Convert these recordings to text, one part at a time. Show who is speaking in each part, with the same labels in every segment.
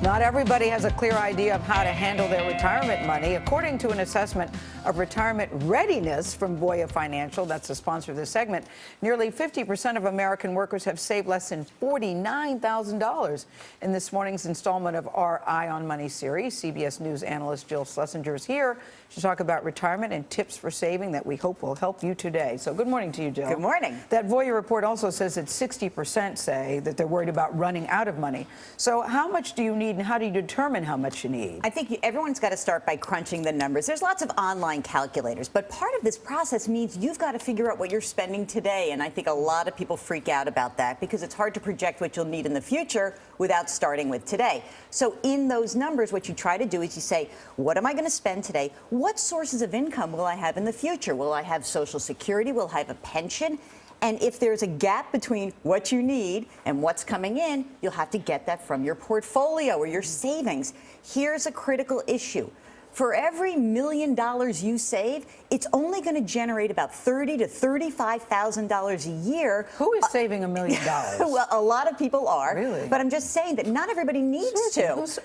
Speaker 1: Not everybody has a clear idea of how to handle their retirement money. According to an assessment of retirement readiness from Voya Financial, that's the sponsor of this segment, nearly 50% of American workers have saved less than $49,000. In this morning's installment of our Eye on Money series, CBS News analyst Jill Schlesinger is here to talk about retirement and tips for saving that we hope will help you today. So good morning to you, Jill.
Speaker 2: Good morning.
Speaker 1: That Voya report also says that 60% say that they're worried about running out of money. So how much do you need, and how do you determine how much you need?
Speaker 2: I think everyone's got to start by crunching the numbers. There's lots of online calculators, but part of this process means you've got to figure out what you're spending today, and I think a lot of people freak out about that because it's hard to project what you'll need in the future without starting with today. So in those numbers, what you try to do is you say, what am I going to spend today? What sources of income will I have in the future? Will I have Social Security? Will I have a pension? And if there's a gap between what you need and what's coming in, you'll have to get that from your portfolio or your savings. Here's a critical issue. For every $1 million you save, it's only going to generate about $30,000 to $35,000 a year.
Speaker 1: Who is saving $1 million?
Speaker 2: Well, a lot of people are.
Speaker 1: Really?
Speaker 2: But I'm just saying that not everybody needs to.
Speaker 1: Who's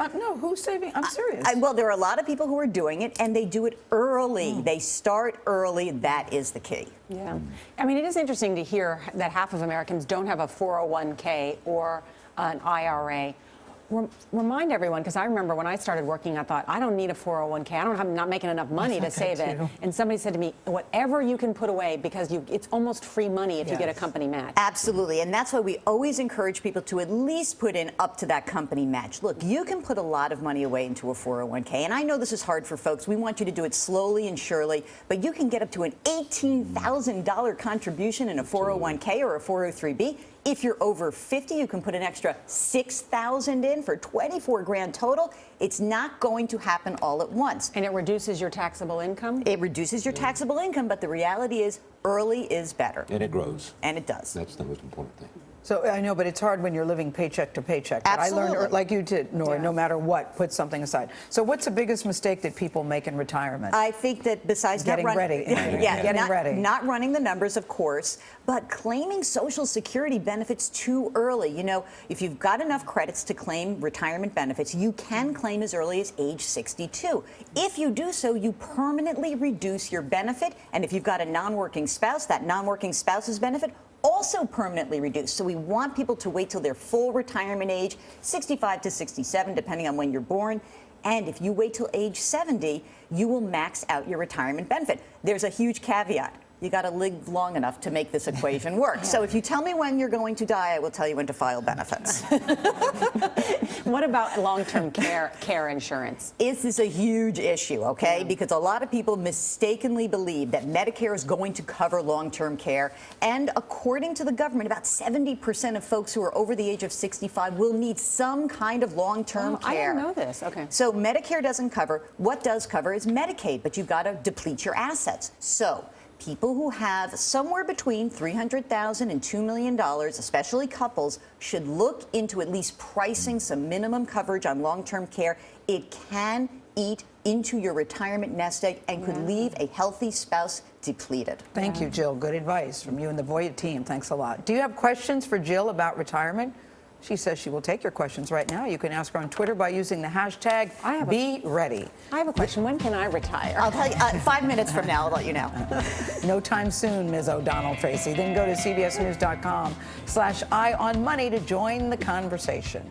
Speaker 1: saving? I'm serious.
Speaker 2: Well, there are a lot of people who are doing it, and they do it early. They start early. That is the key.
Speaker 3: Yeah. I mean, it is interesting to hear that half of Americans don't have a 401k or an IRA. Remind everyone, because I remember when I started working, I thought, I don't need a 401k. I'm not making enough money to save it. And somebody said to me, whatever you can put away, because it's almost free money if you get a company match.
Speaker 2: Absolutely. And that's why we always encourage people to at least put in up to that company match. Look, you can put a lot of money away into a 401k. And I know this is hard for folks. We want you to do it slowly and surely. But you can get up to an $18,000 contribution in a 401k or a 403b. If you're over 50, you can put an extra $6,000 in for 24 grand total. It's not going to happen all at once.
Speaker 3: And it reduces your taxable income?
Speaker 2: It reduces your taxable income, but the reality is early is better.
Speaker 4: And it grows.
Speaker 2: And it does.
Speaker 4: That's the most important thing.
Speaker 1: So I know, but it's hard when you're living paycheck to paycheck. But
Speaker 2: Absolutely.
Speaker 1: I learned, like you did, Nora, no matter what, put something aside. So what's the biggest mistake that people make in retirement?
Speaker 2: I think that besides
Speaker 1: getting ready.
Speaker 2: Not running the numbers, of course, but claiming Social Security benefits too early. You know, if you've got enough credits to claim retirement benefits, you can claim as early as age 62. If you do so, you permanently reduce your benefit, and if you've got a non-working spouse, that non-working spouse's benefit also permanently reduced. So we want people to wait till their full retirement age, 65 to 67, depending on when you're born. And if you wait till age 70, you will max out your retirement benefit. There's a huge caveat. You got to live long enough to make this equation work. So if you tell me when you're going to die, I will tell you when to file benefits.
Speaker 3: What about long-term care insurance?
Speaker 2: This is a huge issue, okay? Because a lot of people mistakenly believe that Medicare is going to cover long-term care. And according to the government, about 70% of folks who are over the age of 65 will need some kind of long-term care.
Speaker 3: I didn't know this. Okay.
Speaker 2: So Medicare doesn't cover. What does cover is Medicaid, but you've got to deplete your assets. So people who have somewhere between $300,000 and $2 million, especially couples, should look into at least pricing some minimum coverage on long-term care. It can eat into your retirement nest egg and could leave a healthy spouse depleted.
Speaker 1: Thank you, Jill. Good advice from you and the Voya team. Thanks a lot. Do you have questions for Jill about retirement? She says she will take your questions right now. You can ask her on Twitter by using the hashtag #BeReady.
Speaker 3: I have a question. When can I retire?
Speaker 2: I'll tell you, 5 minutes from now, I'll let you know.
Speaker 1: No time soon, Ms. O'Donnell Tracy. Then go to cbsnews.com/eyeonmoney to join the conversation.